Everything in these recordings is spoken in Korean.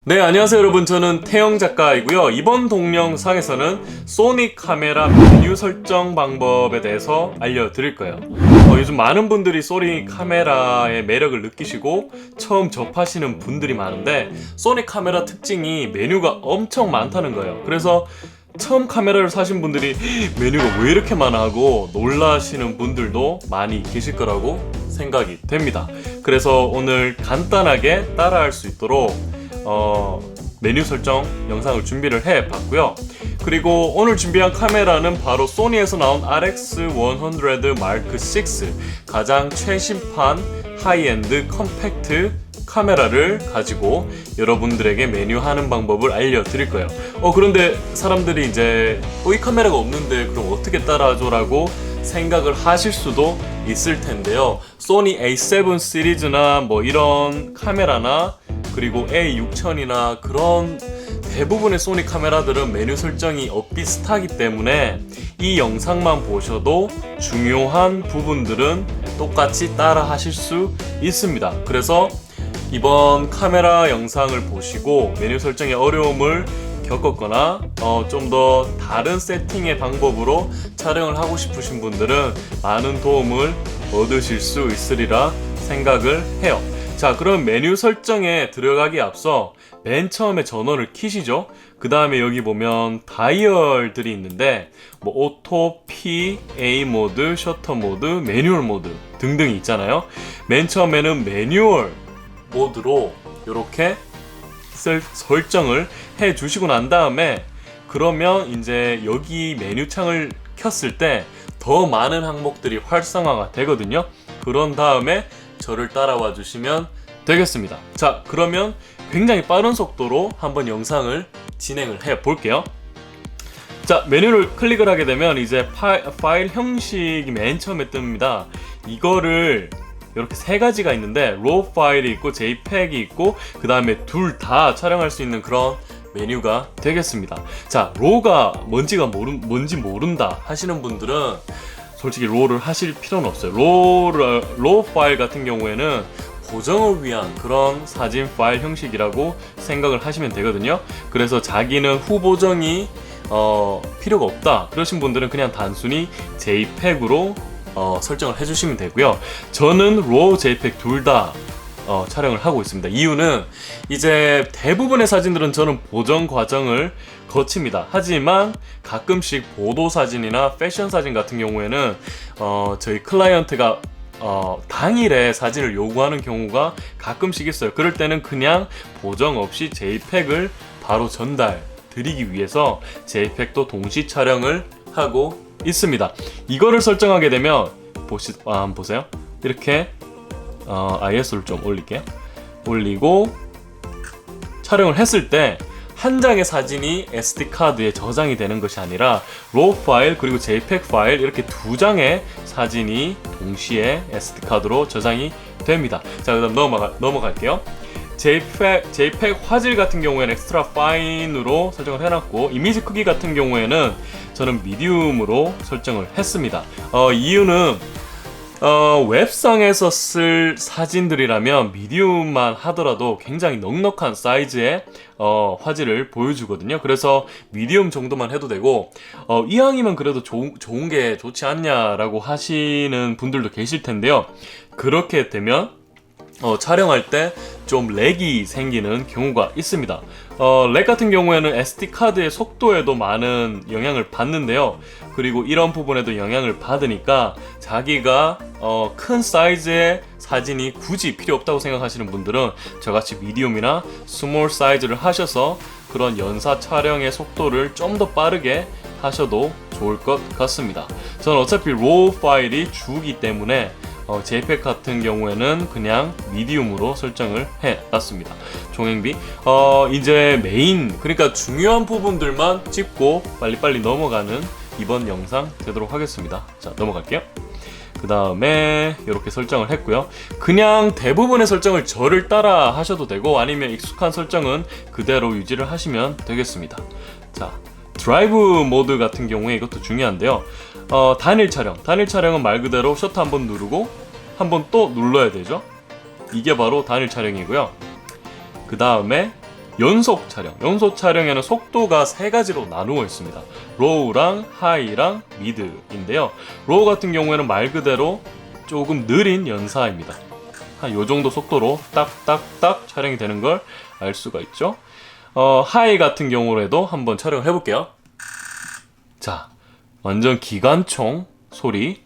네, 안녕하세요 여러분. 저는 태영 작가이고요. 이번 동영상에서는 소니 카메라 메뉴 설정 방법에 대해서 알려드릴 거예요. 요즘 많은 분들이 소니 카메라의 매력을 느끼시고 처음 접하시는 분들이 많은데, 소니 카메라 특징이 메뉴가 엄청 많다는 거예요. 그래서 처음 카메라를 사신 분들이 메뉴가 왜 이렇게 많아 하고 놀라시는 분들도 많이 계실 거라고 생각이 됩니다. 그래서 오늘 간단하게 따라할 수 있도록 메뉴 설정 영상을 준비를 해 봤고요. 그리고 오늘 준비한 카메라는 바로 소니에서 나온 RX100 Mark 6, 가장 최신판 하이엔드 컴팩트 카메라를 가지고 여러분들에게 메뉴 하는 방법을 알려드릴 거예요. 그런데 사람들이 이제 이 카메라가 없는데 그럼 어떻게 따라하죠? 라고 생각을 하실 수도 있을 텐데요. 소니 A7 시리즈나 뭐 이런 카메라나 그리고 A6000이나 그런 대부분의 소니 카메라들은 메뉴 설정이 엇비슷하기 때문에 이 영상만 보셔도 중요한 부분들은 똑같이 따라 하실 수 있습니다. 그래서 이번 카메라 영상을 보시고 메뉴 설정의 어려움을 겪었거나 좀 더 다른 세팅의 방법으로 촬영을 하고 싶으신 분들은 많은 도움을 얻으실 수 있으리라 생각을 해요. 자, 그럼 메뉴 설정에 들어가기 앞서 맨 처음에 전원을 켜시죠. 그 다음에 여기 보면 다이얼들이 있는데 뭐 오토, P, A 모드, 셔터 모드, 매뉴얼 모드 등등이 있잖아요. 맨 처음에는 매뉴얼 모드로 이렇게 설정을 해 주시고 난 다음에, 그러면 이제 여기 메뉴 창을 켰을 때 더 많은 항목들이 활성화가 되거든요. 그런 다음에 저를 따라와 주시면 되겠습니다. 자, 그러면 굉장히 빠른 속도로 한번 영상을 진행을 해 볼게요. 자, 메뉴를 클릭을 하게 되면 이제 파일 형식이 맨 처음에 뜹니다. 이거를 이렇게 세 가지가 있는데 RAW 파일이 있고 JPEG이 있고 그 다음에 둘 다 촬영할 수 있는 그런 메뉴가 되겠습니다. 자, RAW가 뭔지 모른다 하시는 분들은 솔직히 RAW를 하실 필요는 없어요. RAW 파일 같은 경우에는 보정을 위한 그런 사진 파일 형식이라고 생각을 하시면 되거든요. 그래서 자기는 후보정이 필요가 없다 그러신 분들은 그냥 단순히 JPEG으로 설정을 해주시면 되고요. 저는 RAW, JPEG 둘 다 촬영을 하고 있습니다. 이유는 이제 대부분의 사진들은 저는 보정 과정을 거칩니다. 하지만 가끔씩 보도 사진이나 패션 사진 같은 경우에는 저희 클라이언트가 당일에 사진을 요구하는 경우가 가끔씩 있어요. 그럴 때는 그냥 보정 없이 JPEG을 바로 전달 드리기 위해서 JPEG도 동시 촬영을 하고 있습니다. 이거를 설정하게 되면 한번 보세요. 이렇게 ISO를 좀 올릴게요. 올리고 촬영을 했을 때 한 장의 사진이 SD 카드에 저장이 되는 것이 아니라 RAW 파일 그리고 JPEG 파일 이렇게 두 장의 사진이 동시에 SD 카드로 저장이 됩니다. 자, 그다음 넘어갈게요. JPEG 화질 같은 경우에는 엑스트라 파인으로 설정을 해놨고, 이미지 크기 같은 경우에는 저는 미디움으로 설정을 했습니다. 이유는 웹상에서 쓸 사진들이라면 미디움만 하더라도 굉장히 넉넉한 사이즈의 화질을 보여주거든요. 그래서 미디움 정도만 해도 되고, 이왕이면 그래도 좋은 게 좋지 않냐라고 하시는 분들도 계실 텐데요. 그렇게 되면 촬영할 때 좀 렉이 생기는 경우가 있습니다. 렉 같은 경우에는 SD카드의 속도에도 많은 영향을 받는데요. 그리고 이런 부분에도 영향을 받으니까 자기가 큰 사이즈의 사진이 굳이 필요 없다고 생각하시는 분들은 저같이 미디움이나 스몰 사이즈를 하셔서 그런 연사 촬영의 속도를 좀 더 빠르게 하셔도 좋을 것 같습니다. 저는 어차피 RAW 파일이 주기 때문에 JPEG 같은 경우에는 그냥 미디움으로 설정을 해놨습니다. 종행비 이제 메인, 그러니까 중요한 부분들만 찍고 빨리빨리 넘어가는 이번 영상 되도록 하겠습니다. 자, 넘어갈게요. 그 다음에 이렇게 설정을 했고요. 그냥 대부분의 설정을 저를 따라 하셔도 되고, 아니면 익숙한 설정은 그대로 유지를 하시면 되겠습니다. 자, 드라이브 모드 같은 경우에 이것도 중요한데요. 단일 촬영은 말 그대로 셔터 한번 누르고 한번 또 눌러야 되죠. 이게 바로 단일 촬영이고요. 그 다음에 연속 촬영. 연속 촬영에는 속도가 세 가지로 나누어 있습니다. 로우랑 하이랑 미드인데요. 로우 같은 경우에는 말 그대로 조금 느린 연사입니다. 한 요 정도 속도로 딱딱딱 촬영이 되는 걸 알 수가 있죠. 하이 같은 경우에도 한번 촬영을 해볼게요. 자, 완전 기관총 소리.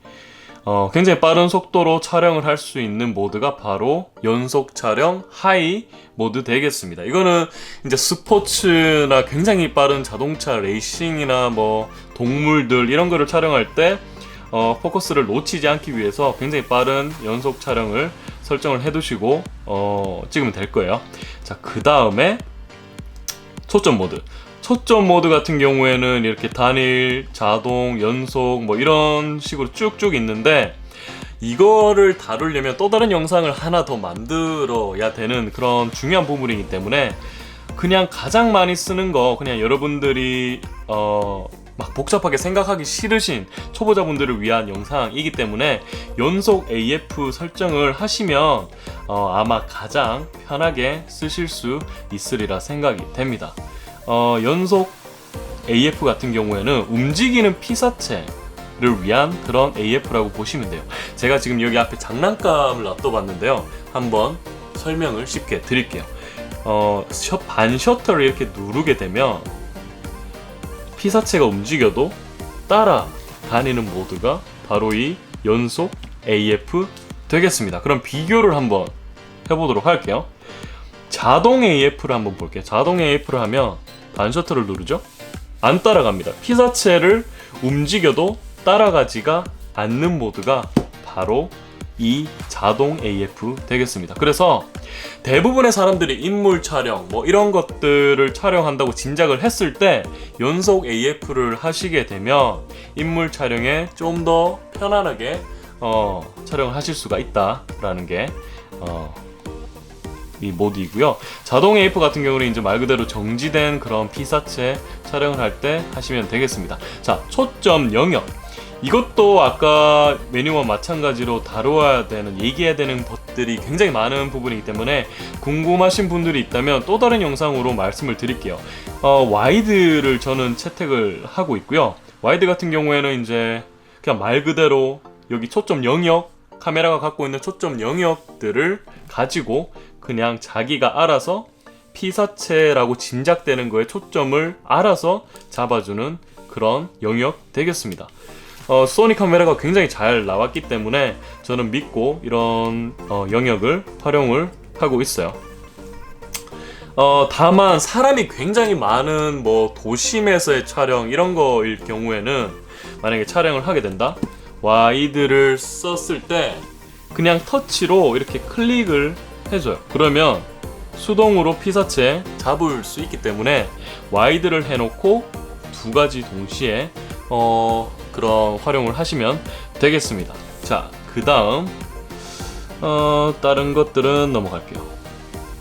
굉장히 빠른 속도로 촬영을 할 수 있는 모드가 바로 연속 촬영 하이 모드 되겠습니다. 이거는 이제 스포츠나 굉장히 빠른 자동차 레이싱이나 뭐 동물들 이런 거를 촬영할 때 포커스를 놓치지 않기 위해서 굉장히 빠른 연속 촬영을 설정을 해두시고 찍으면 될 거예요. 자, 그 다음에 초점 모드. 초점 모드 같은 경우에는 이렇게 단일, 자동, 연속 뭐 이런 식으로 쭉쭉 있는데 이거를 다루려면 또 다른 영상을 하나 더 만들어야 되는 그런 중요한 부분이기 때문에 그냥 가장 많이 쓰는 거 그냥 여러분들이 막 복잡하게 생각하기 싫으신 초보자분들을 위한 영상이기 때문에 연속 AF 설정을 하시면 아마 가장 편하게 쓰실 수 있으리라 생각이 됩니다. 연속 AF 같은 경우에는 움직이는 피사체를 위한 그런 AF라고 보시면 돼요. 제가 지금 여기 앞에 장난감을 놔둬봤는데요. 한번 설명을 쉽게 드릴게요. 반 셔터를 이렇게 누르게 되면 피사체가 움직여도 따라다니는 모드가 바로 이 연속 AF 되겠습니다. 그럼 비교를 한번 해보도록 할게요. 자동 AF를 한번 볼게요. 자동 AF를 하면 반 셔터를 누르죠? 안 따라갑니다. 피사체를 움직여도 따라가지가 않는 모드가 바로 이 자동 AF 되겠습니다. 그래서 대부분의 사람들이 인물 촬영 뭐 이런 것들을 촬영한다고 짐작을 했을 때 연속 AF를 하시게 되면 인물 촬영에 좀 더 편안하게 촬영을 하실 수가 있다라는 게 이 모드이고요. 자동 AF 같은 경우는 이제 말 그대로 정지된 그런 피사체 촬영을 할 때 하시면 되겠습니다. 자, 초점 영역. 이것도 아까 메뉴와 마찬가지로 다루어야 되는, 얘기해야 되는 것들이 굉장히 많은 부분이기 때문에 궁금하신 분들이 있다면 또 다른 영상으로 말씀을 드릴게요. 와이드를 저는 채택을 하고 있고요. 와이드 같은 경우에는 이제 그냥 말 그대로 여기 초점 영역, 카메라가 갖고 있는 초점 영역들을 가지고 그냥 자기가 알아서 피사체라고 짐작되는 거에 초점을 알아서 잡아주는 그런 영역 되겠습니다. 소니 카메라가 굉장히 잘 나왔기 때문에 저는 믿고 이런 영역을 활용을 하고 있어요. 다만 사람이 굉장히 많은 뭐 도심에서의 촬영 이런 거일 경우에는 만약에 촬영을 하게 된다, 와이드를 썼을 때 그냥 터치로 이렇게 클릭을 해줘요. 그러면 수동으로 피사체 잡을 수 있기 때문에 와이드를 해놓고 두 가지 동시에 그런 활용을 하시면 되겠습니다. 자, 그 다음 다른 것들은 넘어갈게요.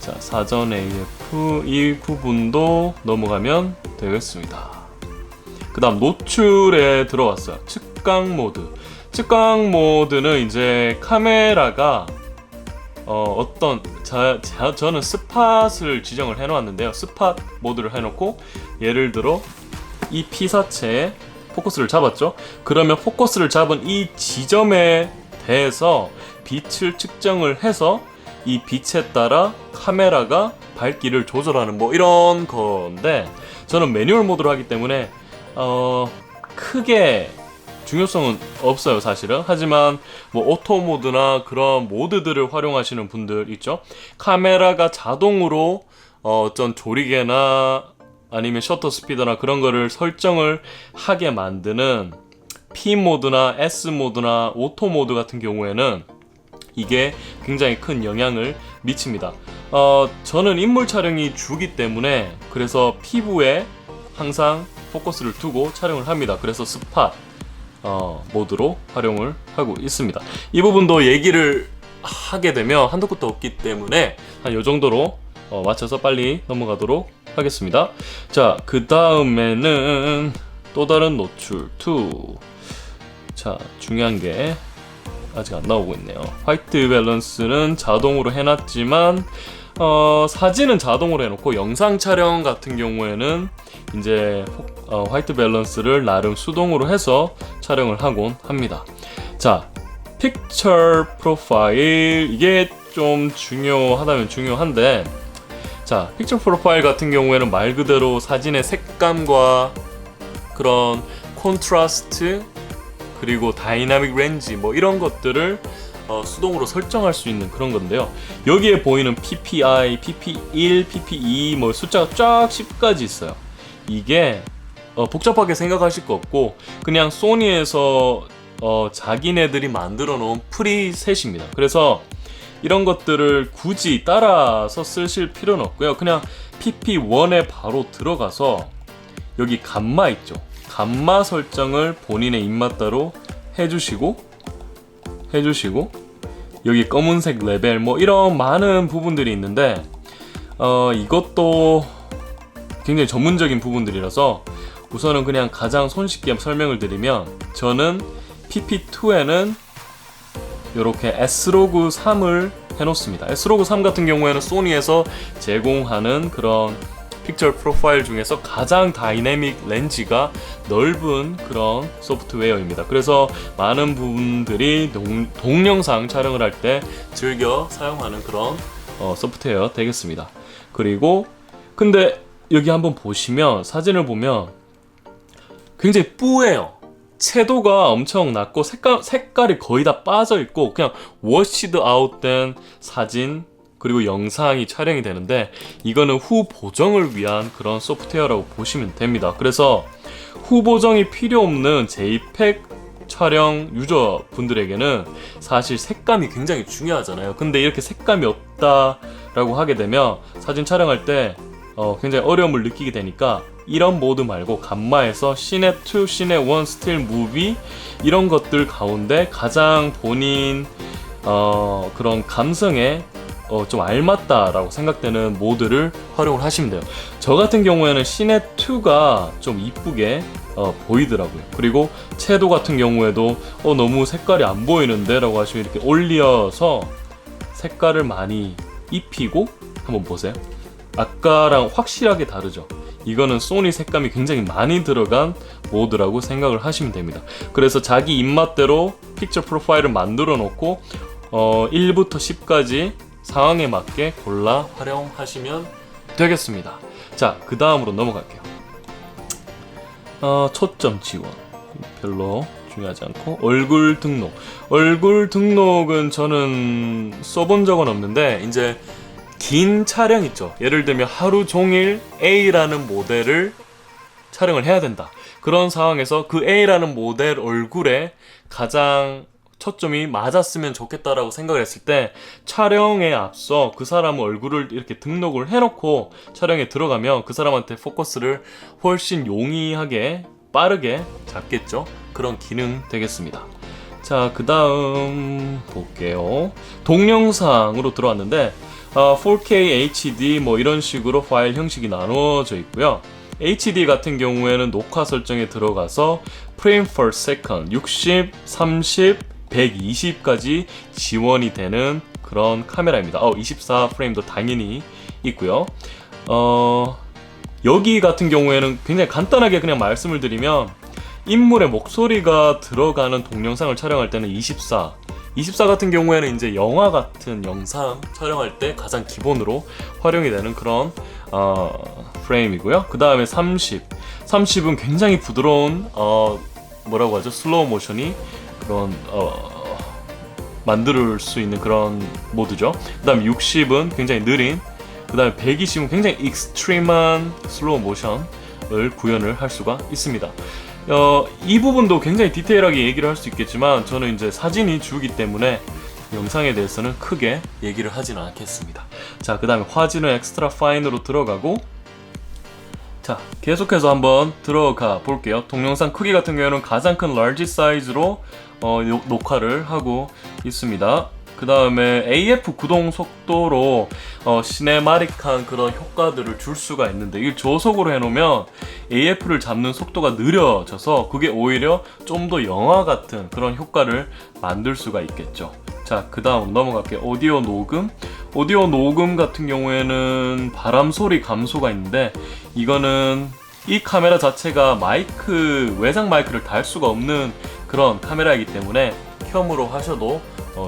자, 사전 AF 이 부분도 넘어가면 되겠습니다. 그 다음 노출에 들어왔어요. 측강 모드. 측강 모드는 이제 카메라가 저는 스팟을 지정을 해놓았는데요. 스팟 모드를 해놓고 예를 들어 이 피사체에 포커스를 잡았죠. 그러면 포커스를 잡은 이 지점에 대해서 빛을 측정을 해서 이 빛에 따라 카메라가 밝기를 조절하는 뭐 이런 건데 저는 매뉴얼 모드로 하기 때문에 크게 중요성은 없어요, 사실은. 하지만 뭐 오토 모드나 그런 모드들을 활용하시는 분들 있죠. 카메라가 자동으로 어떤 조리개나 아니면 셔터 스피드나 그런 거를 설정을 하게 만드는 P 모드나 S 모드나 오토 모드 같은 경우에는 이게 굉장히 큰 영향을 미칩니다. 저는 인물 촬영이 주기 때문에 그래서 피부에 항상 포커스를 두고 촬영을 합니다. 그래서 스팟 모드로 활용을 하고 있습니다. 이 부분도 얘기를 하게 되면 한도 끝도 없기 때문에 한 요 정도로 맞춰서 빨리 넘어가도록 하겠습니다. 자, 그 다음에는 또 다른 노출 2. 자, 중요한 게 아직 안 나오고 있네요. 화이트 밸런스는 자동으로 해놨지만 사진은 자동으로 해놓고 영상 촬영 같은 경우에는 이제 화이트 밸런스를 나름 수동으로 해서 촬영을 하곤 합니다. 자, 픽처 프로파일, 이게 좀 중요하다면 중요한데, 자, 픽처 프로파일 같은 경우에는 말 그대로 사진의 색감과 그런 콘트라스트, 그리고 다이나믹 렌즈 뭐 이런 것들을 수동으로 설정할 수 있는 그런 건데요. 여기에 보이는 PPI, PP1, PP2 뭐 숫자가 쫙 10까지 있어요. 이게 복잡하게 생각하실 거 없고 그냥 소니에서 자기네들이 만들어 놓은 프리셋입니다. 그래서 이런 것들을 굳이 따라서 쓰실 필요는 없고요. 그냥 PP1에 바로 들어가서 여기 감마 있죠. 감마 설정을 본인의 입맛대로 해주시고 여기 검은색 레벨 뭐 이런 많은 부분들이 있는데 이것도 굉장히 전문적인 부분들이라서 우선은 그냥 가장 손쉽게 설명을 드리면, 저는 PP2에는 이렇게 S로그 3을 해놓습니다. S로그 3 같은 경우에는 소니에서 제공하는 그런 픽처 프로파일 중에서 가장 다이내믹 렌즈가 넓은 그런 소프트웨어입니다. 그래서 많은 분들이 동영상 촬영을 할 때 즐겨 사용하는 그런 소프트웨어 되겠습니다. 그리고 근데 여기 한번 보시면, 사진을 보면 굉장히 뿌예요. 채도가 엄청 낮고 색깔이 거의 다 빠져 있고 그냥 워시드 아웃된 사진 그리고 영상이 촬영이 되는데, 이거는 후 보정을 위한 그런 소프트웨어라고 보시면 됩니다. 그래서 후 보정이 필요 없는 JPEG 촬영 유저분들에게는 사실 색감이 굉장히 중요하잖아요. 근데 이렇게 색감이 없다라고 하게 되면 사진 촬영할 때 굉장히 어려움을 느끼게 되니까, 이런 모드 말고 감마에서 시네 2, 시네 1, 스틸 무비 이런 것들 가운데 가장 본인 그런 감성에 좀 알맞다라고 생각되는 모드를 활용을 하시면 돼요. 저 같은 경우에는 시네 2가 좀 이쁘게 보이더라고요. 그리고 채도 같은 경우에도 너무 색깔이 안 보이는데 라고 하시면 이렇게 올려서 색깔을 많이 입히고 한번 보세요. 아까랑 확실하게 다르죠. 이거는 소니 색감이 굉장히 많이 들어간 모드라고 생각을 하시면 됩니다. 그래서 자기 입맛대로 픽처 프로파일을 만들어 놓고 1부터 10까지 상황에 맞게 골라 활용하시면 되겠습니다. 자, 그 다음으로 넘어갈게요. 초점 지원 별로 중요하지 않고, 얼굴 등록은 저는 써본 적은 없는데, 이제 긴 촬영 있죠. 예를 들면 하루 종일 A라는 모델을 촬영을 해야 된다. 그런 상황에서 그 A라는 모델 얼굴에 가장 초점이 맞았으면 좋겠다라고 생각을 했을 때, 촬영에 앞서 그 사람 얼굴을 이렇게 등록을 해놓고 촬영에 들어가면 그 사람한테 포커스를 훨씬 용이하게 빠르게 잡겠죠. 그런 기능 되겠습니다. 자, 그 다음 볼게요. 동영상으로 들어왔는데 4K HD 뭐 이런 식으로 파일 형식이 나누어져 있고요. HD 같은 경우에는 녹화 설정에 들어가서 프레임 per second 60, 30, 120까지 지원이 되는 그런 카메라입니다. 24 프레임도 당연히 있고요. 여기 같은 경우에는 굉장히 간단하게 그냥 말씀을 드리면, 인물의 목소리가 들어가는 동영상을 촬영할 때는 24 같은 경우에는 이제 영화 같은 영상 촬영할 때 가장 기본으로 활용이 되는 그런 프레임이고요. 그 다음에 30은 굉장히 부드러운 뭐라고 하죠? 슬로우 모션이 그런 만들 수 있는 그런 모드죠. 그 다음에 60은 굉장히 느린, 그 다음에 120은 굉장히 익스트림한 슬로우 모션을 구현을 할 수가 있습니다. 이 부분도 굉장히 디테일하게 얘기를 할 수 있겠지만, 저는 이제 사진이 주기 때문에 영상에 대해서는 크게 얘기를 하지는 않겠습니다. 자, 그 다음에 화질은 엑스트라 파인으로 들어가고, 자, 계속해서 한번 들어가 볼게요. 동영상 크기 같은 경우에는 가장 큰 large 사이즈로 녹화를 하고 있습니다. 그 다음에 AF 구동 속도로 시네마틱한 그런 효과들을 줄 수가 있는데, 이걸 저속으로 해놓으면 AF를 잡는 속도가 느려져서 그게 오히려 좀 더 영화 같은 그런 효과를 만들 수가 있겠죠. 자, 그 다음 넘어갈게요. 오디오 녹음. 오디오 녹음 같은 경우에는 바람 소리 감소가 있는데, 이거는 이 카메라 자체가 외장 마이크를 달 수가 없는 그런 카메라이기 때문에 켬으로 하셔도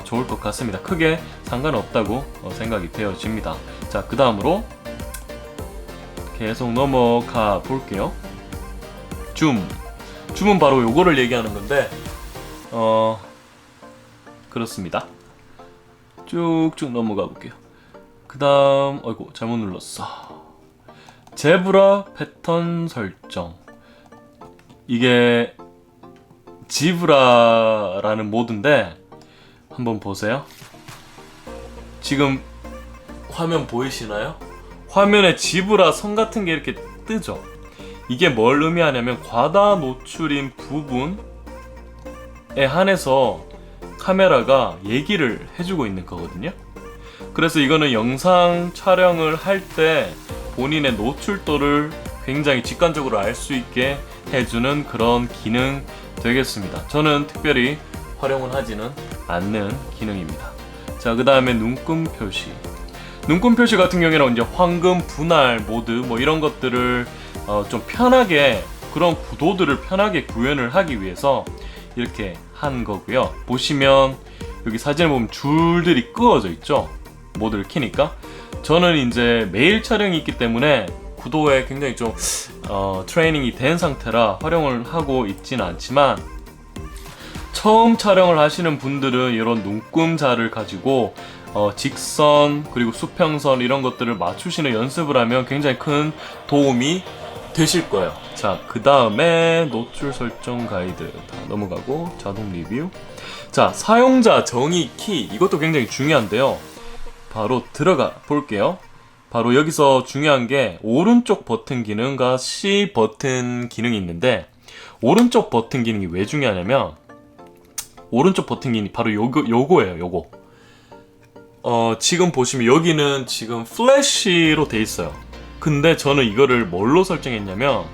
좋을 것 같습니다. 크게 상관없다고 생각이 되어집니다. 자, 그 다음으로 계속 넘어가 볼게요. 줌은 바로 요거를 얘기하는 건데, 그렇습니다. 쭉쭉 넘어가 볼게요. 그 다음, 어이구, 잘못 눌렀어. 제브라 패턴 설정. 이게 지브라라는 모드인데, 한번 보세요. 지금 화면 보이시나요? 화면에 지브라 선 같은 게 이렇게 뜨죠. 이게 뭘 의미하냐면 과다 노출인 부분에 한해서 카메라가 얘기를 해주고 있는 거거든요. 그래서 이거는 영상 촬영을 할 때 본인의 노출도를 굉장히 직관적으로 알 수 있게 해주는 그런 기능 되겠습니다. 저는 특별히 활용을 하지는 않는 기능입니다. 자, 그 다음에 눈금 표시. 눈금 표시 같은 경우에는 이제 황금 분할 모드 뭐 이런 것들을 좀 편하게, 그런 구도들을 편하게 구현을 하기 위해서 이렇게 한 거고요. 보시면 여기 사진을 보면 줄들이 끄어져 있죠. 모드를 키니까. 저는 이제 매일 촬영이 있기 때문에 구도에 굉장히 좀 트레이닝이 된 상태라 활용을 하고 있지는 않지만, 처음 촬영을 하시는 분들은 이런 눈금자를 가지고 직선 그리고 수평선 이런 것들을 맞추시는 연습을 하면 굉장히 큰 도움이 되실 거예요. 자, 그 다음에 노출 설정 가이드 다 넘어가고 자동 리뷰. 자, 사용자 정의 키, 이것도 굉장히 중요한데요. 바로 들어가 볼게요. 바로 여기서 중요한 게 오른쪽 버튼 기능과 C 버튼 기능이 있는데, 오른쪽 버튼 기능이 왜 중요하냐면, 오른쪽 버튼 기능이 바로 요거예요. 요거. 지금 보시면 여기는 지금 플래시로 돼 있어요. 근데 저는 이거를 뭘로 설정했냐면,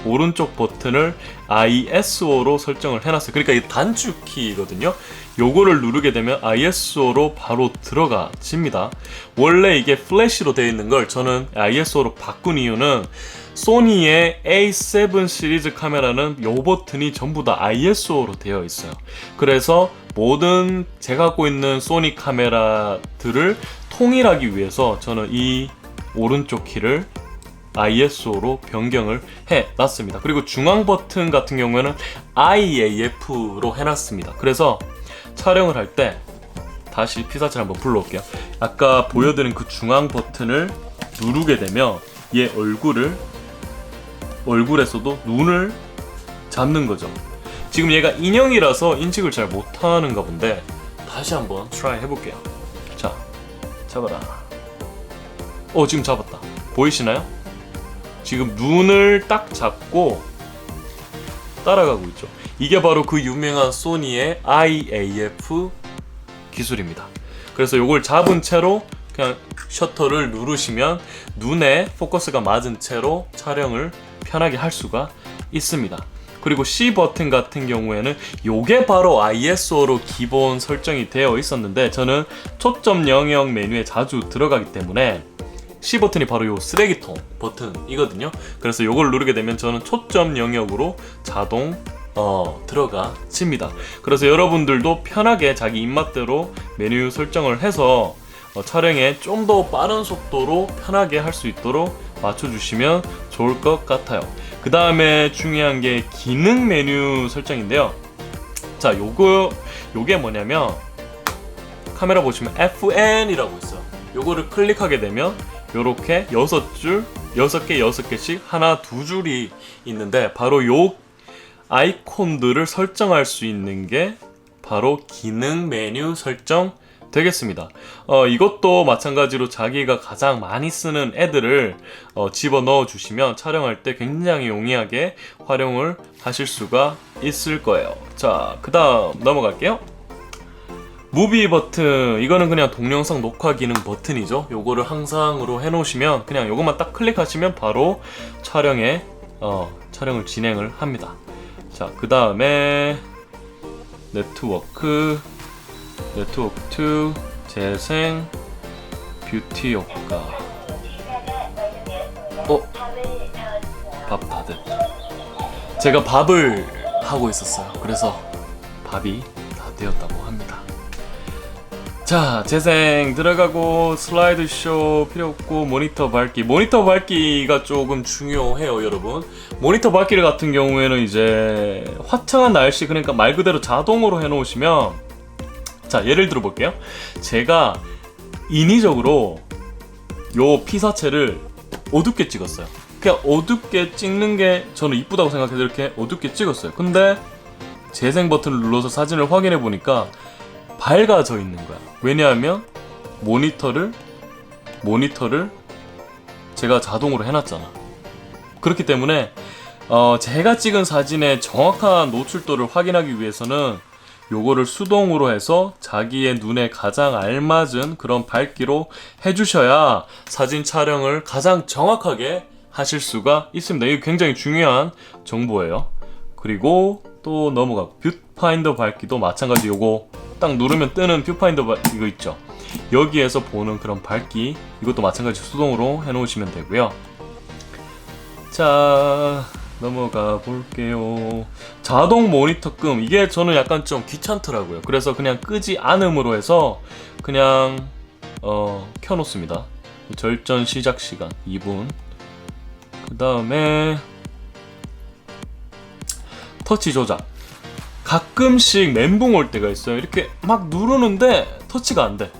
오른쪽 버튼을 ISO로 설정을 해놨어요. 그러니까 이 단축키거든요. 요거를 누르게 되면 ISO로 바로 들어가집니다. 원래 이게 플래시로 되어 있는 걸 저는 ISO로 바꾼 이유는, 소니의 A7 시리즈 카메라는 요 버튼이 전부 다 ISO로 되어 있어요. 그래서 모든 제가 갖고 있는 소니 카메라들을 통일하기 위해서 저는 이 오른쪽 키를 ISO로 변경을 해놨습니다. 그리고 중앙 버튼 같은 경우에는 IAF로 해놨습니다. 그래서 촬영을 할 때, 다시 피사체를 한번 불러올게요. 아까 보여드린 그 중앙 버튼을 누르게 되면 얘 얼굴에서도 눈을 잡는 거죠. 지금 얘가 인형이라서 인식을 잘 못하는가 본데, 다시 한번 트라이 해볼게요. 자, 잡아라. 지금 잡았다. 보이시나요? 지금 눈을 딱 잡고 따라가고 있죠. 이게 바로 그 유명한 소니의 IAF 기술입니다. 그래서 이걸 잡은 채로 그냥 셔터를 누르시면 눈에 포커스가 맞은 채로 촬영을 편하게 할 수가 있습니다. 그리고 C 버튼 같은 경우에는 요게 바로 ISO로 기본 설정이 되어 있었는데, 저는 초점 영역 메뉴에 자주 들어가기 때문에 C 버튼이 바로 요 쓰레기통 버튼이거든요. 그래서 요걸 누르게 되면 저는 초점 영역으로 자동 들어가집니다. 그래서 여러분들도 편하게 자기 입맛대로 메뉴 설정을 해서 촬영에 좀 더 빠른 속도로 편하게 할 수 있도록 맞춰주시면 좋을 것 같아요. 그 다음에 중요한 게 기능 메뉴 설정인데요. 자, 요게 뭐냐면, 카메라 보시면 FN이라고 있어요. 요거를 클릭하게 되면 요렇게 6개씩 하나, 두 줄이 있는데, 바로 요 아이콘들을 설정할 수 있는 게 바로 기능 메뉴 설정 되겠습니다. 이것도 마찬가지로 자기가 가장 많이 쓰는 애들을 집어넣어 주시면 촬영할 때 굉장히 용이하게 활용을 하실 수가 있을 거예요. 자, 그 다음 넘어갈게요. 무비 버튼, 이거는 그냥 동영상 녹화 기능 버튼이죠. 요거를 항상으로 해놓으시면 그냥 요것만 딱 클릭하시면 바로 촬영을 진행을 합니다. 자, 그 다음에 네트워크 2, 재생, 뷰티 효과. 밥 다 됐다. 제가 밥을 하고 있었어요. 그래서 밥이 다 되었다고 합니다. 자, 재생 들어가고 슬라이드 쇼 필요 없고 모니터 밝기. 모니터 밝기가 조금 중요해요, 여러분. 모니터 밝기 같은 경우에는 이제 화창한 날씨, 그러니까 말 그대로 자동으로 해놓으시면, 자, 예를 들어 볼게요. 제가 인위적으로 요 피사체를 어둡게 찍었어요. 그냥 어둡게 찍는 게 저는 이쁘다고 생각해서 이렇게 어둡게 찍었어요. 근데 재생 버튼을 눌러서 사진을 확인해 보니까 밝아져 있는 거야. 왜냐하면 모니터를 제가 자동으로 해놨잖아. 그렇기 때문에 제가 찍은 사진의 정확한 노출도를 확인하기 위해서는 요거를 수동으로 해서 자기의 눈에 가장 알맞은 그런 밝기로 해주셔야 사진 촬영을 가장 정확하게 하실 수가 있습니다. 이게 굉장히 중요한 정보예요. 그리고 또 넘어가고 뷰파인더 밝기도 마찬가지. 요거 딱 누르면 뜨는 뷰파인더 이거 있죠. 여기에서 보는 그런 밝기, 이것도 마찬가지 수동으로 해놓으시면 되고요. 자, 넘어가 볼게요. 자동 모니터 끔, 이게 저는 약간 좀 귀찮더라고요. 그래서 그냥 끄지 않음으로 해서 그냥 켜놓습니다. 절전 시작 시간 2분. 그 다음에 터치 조작. 가끔씩 멘붕 올 때가 있어요. 이렇게 막 누르는데 터치가 안 돼.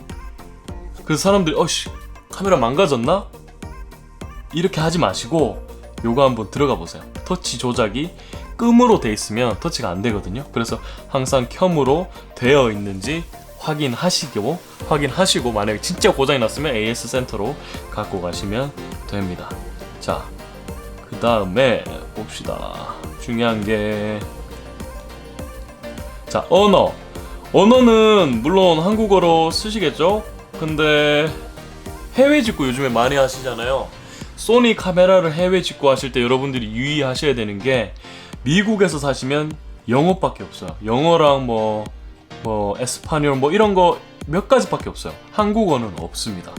그래서 사람들이 카메라 망가졌나? 이렇게 하지 마시고 요거 한번 들어가 보세요. 터치 조작이 끔으로 돼 있으면 터치가 안 되거든요. 그래서 항상 켬으로 되어 있는지 확인하시고 만약에 진짜 고장이 났으면 AS 센터로 갖고 가시면 됩니다. 자, 그 다음에 봅시다. 중요한 게, 자, 언어는 물론 한국어로 쓰시겠죠? 근데 해외 직구 요즘에 많이 하시잖아요. 소니 카메라를 해외 직구 하실 때 여러분들이 유의하셔야 되는 게, 미국에서 사시면 영어밖에 없어요. 영어랑 에스파뇰 이런 거 몇 가지밖에 없어요. 한국어는 없습니다.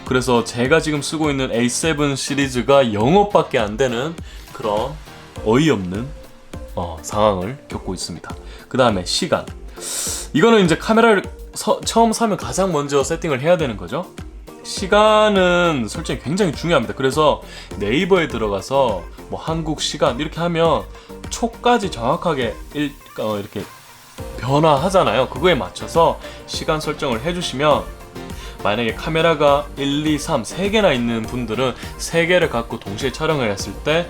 그래서 제가 지금 쓰고 있는 A7 시리즈가 영어밖에 안 되는 그런 어이없는 상황을 겪고 있습니다. 그 다음에 시간. 이거는 이제 카메라를 처음 사면 가장 먼저 세팅을 해야 되는 거죠. 시간은 설정이 굉장히 중요합니다. 그래서 네이버에 들어가서 한국 시간 이렇게 하면 초까지 정확하게 이렇게 변화하잖아요. 그거에 맞춰서 시간 설정을 해주시면, 만약에 카메라가 1, 2, 3, 3개나 있는 분들은 3개를 갖고 동시에 촬영을 했을 때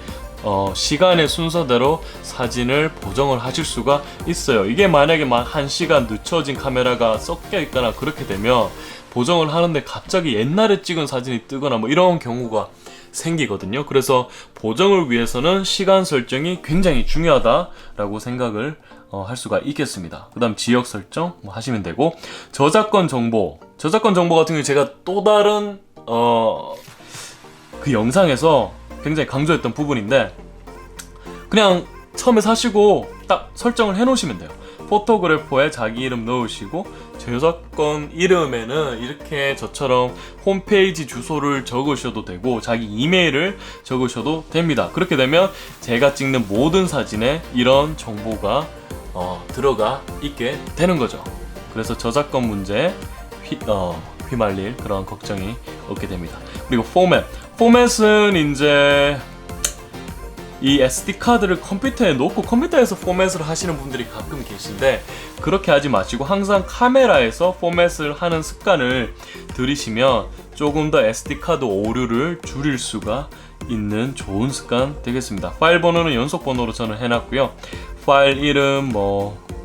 시간의 순서대로 사진을 보정을 하실 수가 있어요. 이게 만약에 1시간 늦춰진 카메라가 섞여 있거나 그렇게 되면 보정을 하는데 갑자기 옛날에 찍은 사진이 뜨거나 이런 경우가 생기거든요. 그래서 보정을 위해서는 시간 설정이 굉장히 중요하다라고 생각을 할 수가 있겠습니다. 그 다음 지역 설정 하시면 되고, 저작권 정보 같은 경우 제가 또 다른 그 영상에서 굉장히 강조했던 부분인데, 그냥 처음에 사시고 딱 설정을 해놓으시면 돼요. 포토그래퍼에 자기 이름 넣으시고, 저작권 이름에는 이렇게 저처럼 홈페이지 주소를 적으셔도 되고 자기 이메일을 적으셔도 됩니다. 그렇게 되면 제가 찍는 모든 사진에 이런 정보가 들어가 있게 되는 거죠. 그래서 저작권 문제에 휘말릴 그런 걱정이 없게 됩니다. 그리고 포맷은 이제 이 SD카드를 컴퓨터에 놓고 컴퓨터에서 포맷을 하시는 분들이 가끔 계신데, 그렇게 하지 마시고 항상 카메라에서 포맷을 하는 습관을 들이시면 조금 더 SD카드 오류를 줄일 수가 있는 좋은 습관 되겠습니다. 파일 번호는 연속 번호로 저는 해놨고요. 파일 이름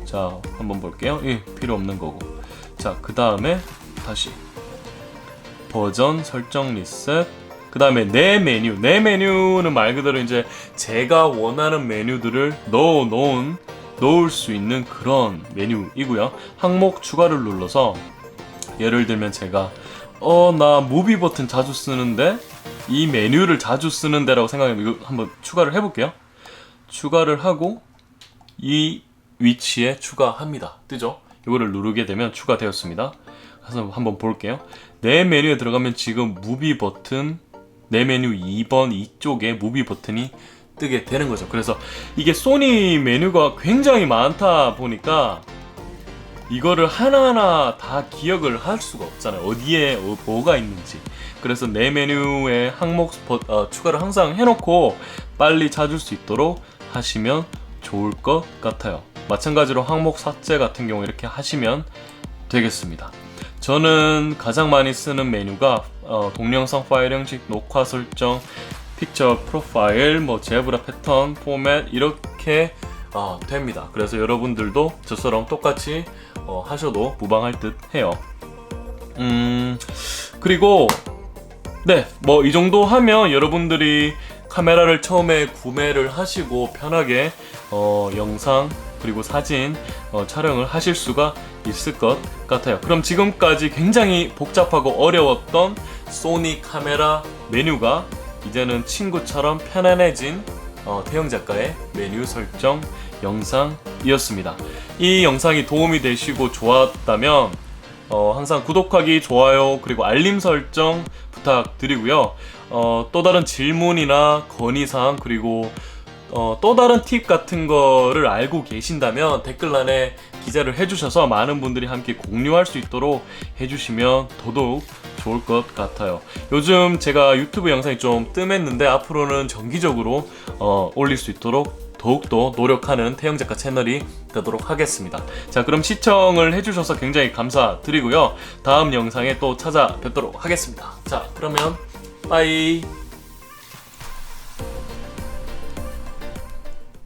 자, 한번 볼게요. 필요 없는 거고. 자, 그 다음에 다시 버전 설정 리셋. 그 다음에 내 메뉴는 말 그대로 이제 제가 원하는 메뉴들을 넣을 수 있는 그런 메뉴이고요. 항목 추가를 눌러서, 예를 들면 제가 나 무비 버튼 자주 쓰는데 이 메뉴를 자주 쓰는데 라고 생각하면 이거 한번 추가를 해볼게요. 추가를 하고 이 위치에 추가합니다. 뜨죠? 이거를 누르게 되면 추가되었습니다. 그래서 한번 볼게요. 내 메뉴에 들어가면 지금 무비 버튼, 내 메뉴 2번 이쪽에 무비 버튼이 뜨게 되는 거죠. 그래서 이게 소니 메뉴가 굉장히 많다 보니까 이거를 하나하나 다 기억을 할 수가 없잖아요. 어디에 뭐가 있는지. 그래서 내 메뉴에 항목 추가를 항상 해놓고 빨리 찾을 수 있도록 하시면 좋을 것 같아요. 마찬가지로 항목 삭제 같은 경우 이렇게 하시면 되겠습니다. 저는 가장 많이 쓰는 메뉴가 동영상 파일 형식, 녹화 설정, 픽처 프로파일, 뭐 제브라 패턴, 포맷 이렇게 됩니다. 그래서 여러분들도 저처럼 똑같이 하셔도 무방할 듯 해요. 그리고 네, 뭐 이 정도 하면 여러분들이 카메라를 처음에 구매를 하시고 편하게 영상 그리고 사진 촬영을 하실 수가 있을 것 같아요. 그럼 지금까지 굉장히 복잡하고 어려웠던 소니 카메라 메뉴가 이제는 친구처럼 편안해진 태영 작가의 메뉴 설정 영상이었습니다. 이 영상이 도움이 되시고 좋았다면 항상 구독하기, 좋아요, 그리고 알림 설정 부탁드리고요. 또 다른 질문이나 건의사항 그리고 또 다른 팁 같은 거를 알고 계신다면 댓글란에 기재를 해주셔서 많은 분들이 함께 공유할 수 있도록 해주시면 더더욱 좋을 것 같아요. 요즘 제가 유튜브 영상이 좀 뜸했는데 앞으로는 정기적으로 올릴 수 있도록 더욱더 노력하는 태영 작가 채널이 되도록 하겠습니다. 자, 그럼 시청을 해주셔서 굉장히 감사드리고요. 다음 영상에 또 찾아뵙도록 하겠습니다. 자, 그러면 빠이.